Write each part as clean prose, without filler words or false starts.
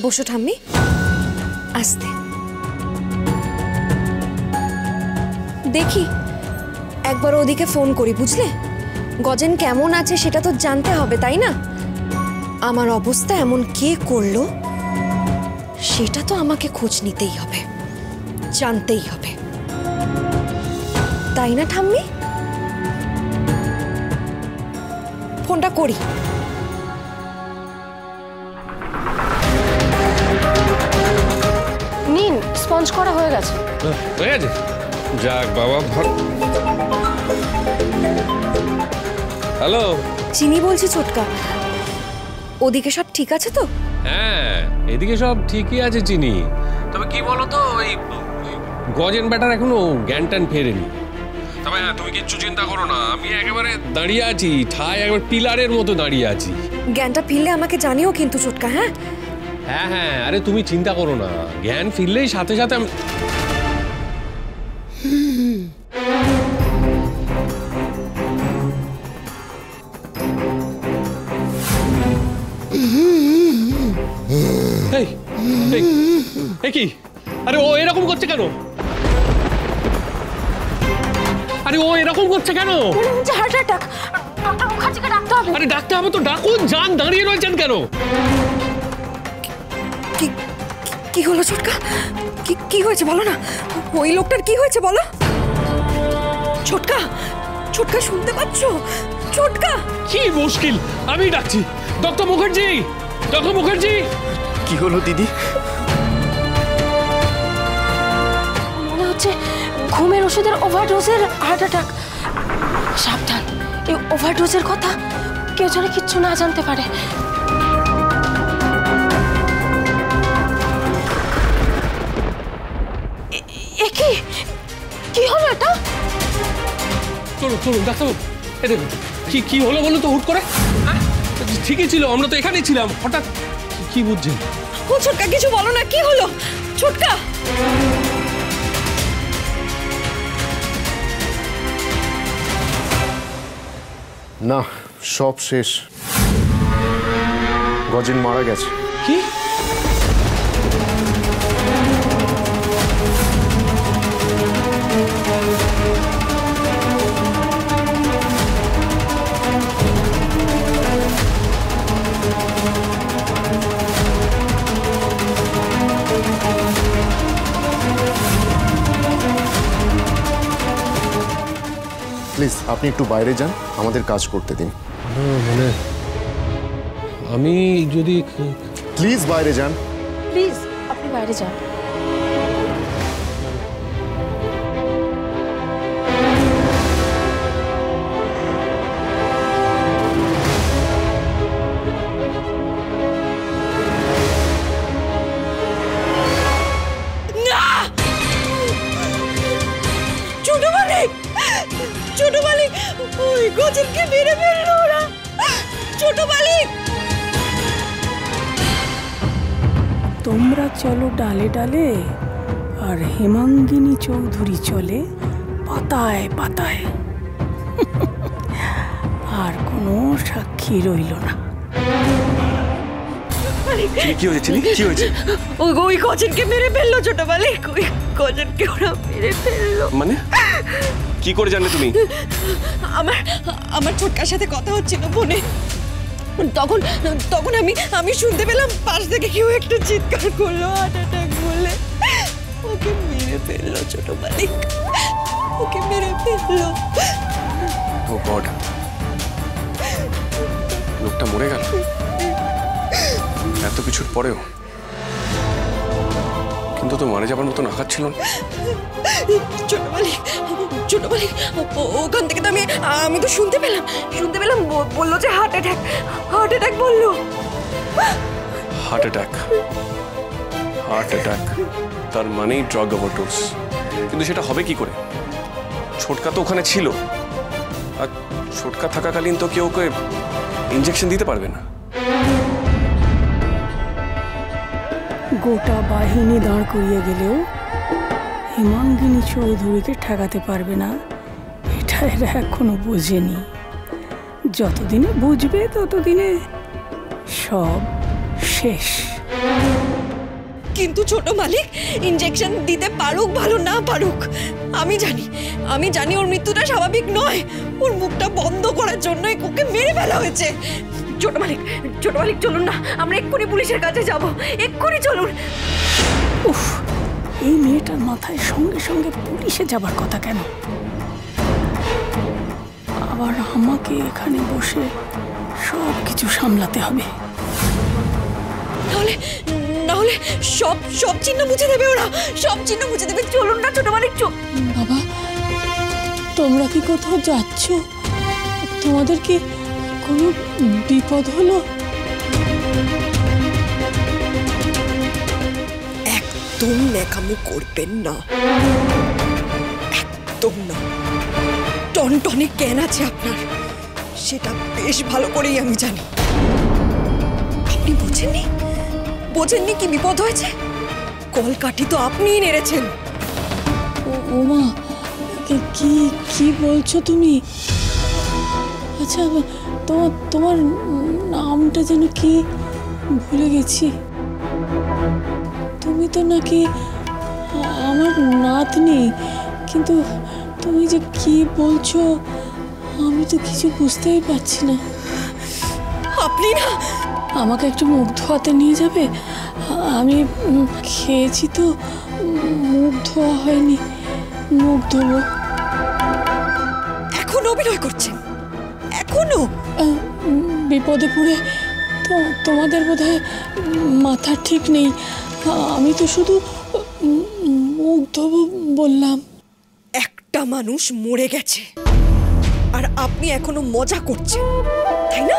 বসো ঠাম্মি, আস্তে। দেখি একবার ওদিকে ফোন করি, বুঝলে? গজেন কেমন আছে সেটা তো জানতে হবে, তাই না? আমার অবস্থা এমন কে করলো সেটা তো আমাকে খোঁজ নিতেই হবে, জানতেই হবে, তাই না ঠাম্মি? ফোনটা করি। নিন, স্পঞ্জ করা হয়ে গেছে। হয়ে গেছে? যাক বাবা। হ্যালো, চিনি বলছি ছোটকা, ওদিকে সব ঠিক আছে তো? হ্যাঁ এদিকে সব ঠিকই আছে চিনি। তবে কি বলো তো, ওই গজেন ব্যাটার এখনো জ্ঞান ট্যান ফেরেনি। তবে হ্যাঁ, তুমি কিচ্ছু চিন্তা করো না, আমি একেবারে দাঁড়িয়ে আছি, ঠায় একবার পিলারের মতো দাঁড়িয়ে আছি। জ্ঞানটা ফিরলে আমাকে জানিও কিন্তু ছোটকা। হ্যাঁ হ্যাঁ হ্যাঁ, আরে তুমি চিন্তা করো না, জ্ঞান ফিরলেই সাথে সাথে আমি। কি আরে ও এরকম করছে কেন? আরে ও এরকম করছে কেন? হার্ট অ্যাটাক, ডক্টর মুখার্জিকে ডাকতে হবে। আরে ডাকতে হবে তো ডাকুন, যান, দাঁড়িয়ে রয়েছেন কেন? কি হলো ছোটকা? কি হয়েছে বলো না, ওই লোকটার কি হয়েছে বলো? ছোটকা, ছোটকা শুনতে পাচ্ছ? ছোটকা, কি মুশকিল, আমি ডাকছি। Doctor Mukherjee, doctor Mukherjee. কি হলো দিদি? মনে হচ্ছে ঘুমের ওষুধের ওভারডোজের হার্ট অ্যাটাক। সাবধান, এই ওভারডোজের কথা কেউ যেন কিচ্ছু না জানতে পারে। কি হলো এটা? চলুন চলুন ডাক্তারবাবু, এ দেখুন কি হলো বলুন তো হুট করে? ঠিকই ছিল, আমরা তো এখানেই ছিলাম, হঠাৎ কি বুঝছেন? ও ছোটকা, কিছু বলো না, কি হলো ছোটকা? না, সব শেষ। গজেন মারা গেছে। কি? প্লিজ আপনি একটু বাইরে যান, আমাদের কাজ করতে দিন। মানে আমি যদি প্লিজ বাইরে যান। প্লিজ আপনি বাইরে যান। ছোট মালিক, ওই গজেনকে মেরে ফেললো ওরা। ছোট মালিক, তোমরা চলো ডালে ডালে, আর হেমাঙ্গিনী চৌধুরী চলে পাতায় পাতায়। আর কোনো সাক্ষী রইল না। কি হয়েছে চিনি? কি হয়েছে? ওই গজেনকে মেরে ফেললো ছোট মালিক, ওই গজেনকে ওরা মেরে ফেললো। মানে কি করে জানলে তুমি? আমার ছোটকার সাথে কথা হচ্ছিল ফোনে, তখন আমি শুনতে পেলাম পাশ থেকে কেউ একটা চিৎকার করলো হার্ট অ্যাটাক বলে। ওকে মেরে ফেললো ছোট মালিক, ওকে মেরে ফেললো। ও গড, লোকটা মরে গেল এত কিছুর পরেও? কিন্তু তো মারা যাবার মতো আঘাত ছিল না। ছোট মালিক ওখান থেকে তো আমি তো শুনতে পেলাম বললো যে হার্ট অ্যাটাক বললো। হার্ট অ্যাটাক তার মানেই ড্রাগ ওভারডোজ। কিন্তু সেটা হবে কি করে? ছোটকা তো ওখানে ছিল, আর ছোটকা থাকাকালীন তো কেউ ওকে ইনজেকশন দিতে পারবে না। গোটা বাহিনী দাঁড় করিয়ে গেলেও হেমাঙ্গিনী চৌধুরীকে ঠেকাতে পারবে না, এটা এরা এখনো বোঝেনি। যতদিনে বুঝবে ততদিনে সব শেষ। কিন্তু ছোট মালিক ইনজেকশন দিতে পারুক ভালো না পারুক, আমি জানি ওর মৃত্যুটা স্বাভাবিক নয়। ওর মুখটা বন্ধ করার জন্যই ওকে মেরে ফেলা হয়েছে। ছোট মালিক চলুন না, আমরা এক্ষুনি পুলিশের কাছে যাব, এক্ষুনি চলুন। উফ, এই মেয়েটার মাথায় সঙ্গে সঙ্গে পুলিশে যাবার কথা কেন? আবার আমাকে এখানে বসে সব কিছু সামলাতে হবে। নাহলে সব চিহ্ন মুছে দেবে ওরা, সব চিহ্ন মুছে দেবে। চলুন না ছোট মালিক। বাবা, তোমরা কি কোথাও যাচ্ছ? তোমাদের কি কোনো বিপদ হলো? একদম ন্যাকামো করবেন না, একদম না। টনটনে জ্ঞান আছে আপনার, সেটা বেশ ভালো করেই আমি জানি। আপনি বোঝেননি কি বিপদ হয়েছে? কলকাঠি তো আপনিই নেড়েছেন। ওমা, কি বলছো তুমি? আচ্ছা, তোমার নামটা যেন কি ভুলে গেছি। তুমি তো নাকি আমার নাতনি, কিন্তু তুমি যে কি বলছো আমি তো কিছু বুঝতেই পারছি না। আপনি না আমাকে একটু মুখ ধোয়াতে নিয়ে যাবে? আমি খেয়েছি তো, মুখ ধোয়া হয়নি, মুখ ধোবো। এখনো অভিনয় করছেন? এখনো? বিপদে পড়ে তোমাদের বোধহয় মাথা ঠিক নেই। আমি তো শুধু মুখ ধোবো বললাম। একটা মানুষ মরে গেছে আর আপনি এখনো মজা করছেন, তাই না?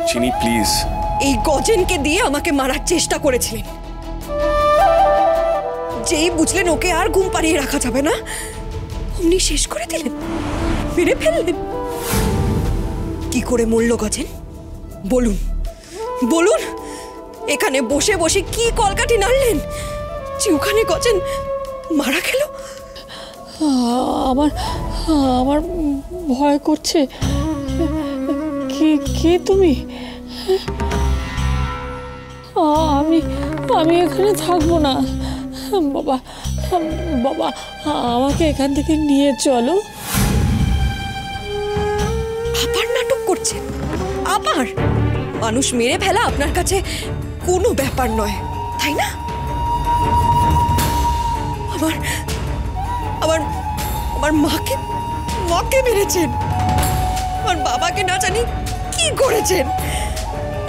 চিনি প্লিজ। এই গজেনকে দিয়ে আমাকে মারার চেষ্টা করেছিলেন। যেই বুঝলেন ওকে আর ঘুম পাড়িয়ে রাখা যাবে না, অমনি শেষ করে দিলেন, মেরে ফেললেন। কি করে মরল গজেন? বলুন। এখানে বসে বসে কি কলকাঠি নাড়লেন যে ওখানে গজেন মারা গেল? আমার ভয় করছে। কে তুমি? আমি এখানে থাকবো না। বাবা, আমাকে এখান থেকে নিয়ে চলো। আবার নাটক করছেন? আবার? মানুষ মেরে ফেলা আপনার কাছে কোনো ব্যাপার নয়, তাই না? আমার মাকে মেরেছেন, আমার বাবাকে না জানি কি করেছেন।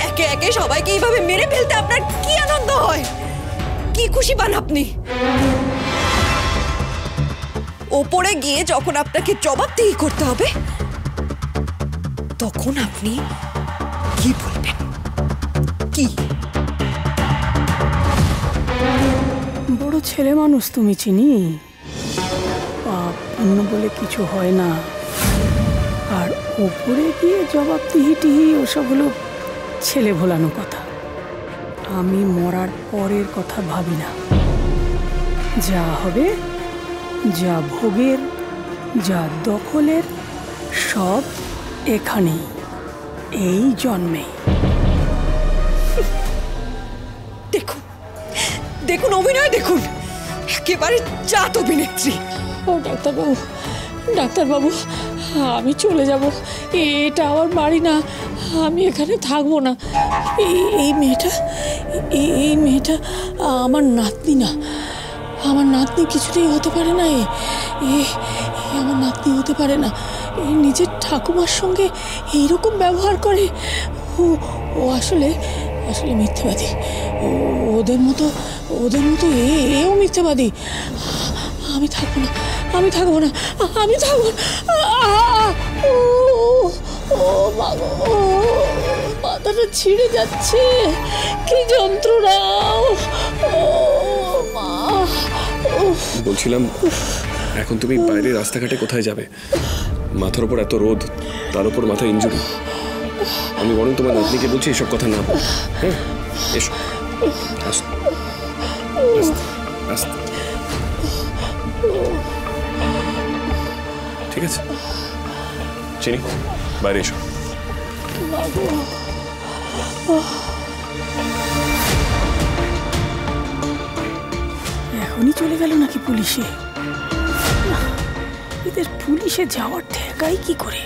একে একে সবাইকে এইভাবে মেরে ফেলতে আপনার কি আনন্দ হয়, কি খুশি পান আপনি? ওপরে গিয়ে যখন আপনাকে জবাবদিহি করতে হবে, তখন আপনি কি বলবেন? কি? বড় ছেলে মানুষ তুমি, চিনি। পাপ পুণ্য বলে কিছু হয় না। আর ওপরে গিয়ে জবাবদিহি ওসব হলো ছেলে ভোলানো কথা। আমি মরার পরের কথা ভাবি না। যা হবে, যা ভোগের, যা দখলের, সব এখানেই, এই জন্মে। দেখুন অভিনয় দেখুন, একেবারে জাত অভিনেত্রী। ও ডাক্তারবাবু, আমি চলে যাব। এটা আমার বাড়ি না, আমি এখানে থাকবো না। এই মেয়েটা আমার নাতনি না। আমার নাতনি কিছুতেই হতে পারে না। আমার নাতনি হতে পারে না। নিজের ঠাকুমার সঙ্গে এইরকম ব্যবহার করে। ও আসলে মিথ্যেবাদী। ওদের মতো এও মিথ্যেবাদী। আমি থাকবো না। মাথাটা ছিঁড়ে যাচ্ছে, কি যন্ত্রণা। বলছিলাম, এখন তুমি বাইরে রাস্তাঘাটে কোথায় যাবে? মাথার উপর এত রোদ, তার উপর মাথায় ইনজুরি। আমি বরং তোমার নাতনিকে বলছি এসব কথা না বল। হ্যাঁ, এসো। আস্তে। ঠিক আছে চিনি, বাইরে এসো। চলে গেল নাকি পুলিশে? না, এদের পুলিশে যাওয়ার ঠেকাই কি করে?